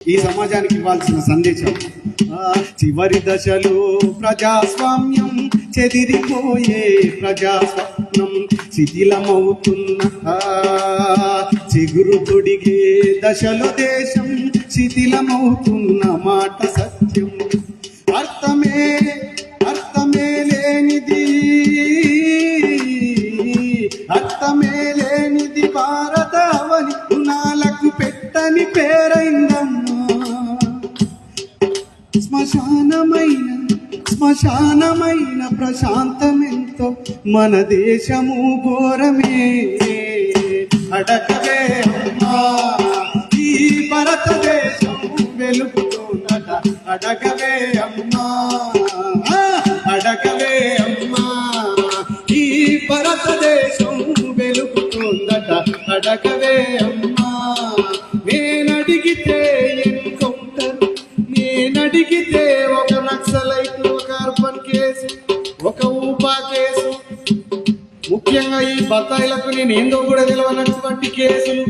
ఈ సమాజానికి ఇవ్వాల్సిన సందేశం చివరి దశలో ప్రజాస్వామ్యం చెదిరిపోయే ప్రజాస్వామ్యం శిథిలమవుతున్న చిగురు తొడిగే దశలో దేశం శిథిలమవుతున్న మాట సత్యం అర్థమే లేనిది భారతావని నాలకు పెట్టని పేరైందమ్మా శ్మశానమైన ప్రశాంతమెంతో మన దేశము ఘోరమే అడగవే అమ్మా ఈ భారతదేశము వెలుగుతుందట అడగవే అమ్మా అడగవే అమ్మా ఈ భారతదేశం వెలుగుతుందట అడగవే అమ్మా నేనడిగితే ఎన్కౌంటర్ నేనడిగితే ఒక నక్సలైట్ ఒక అర్బన్ కేసు ఒక ఊపా కేసు ముఖ్యంగా ఈ బత్తాయిలకు నేను ఏందో కూడా తెలియనటువంటి కేసులు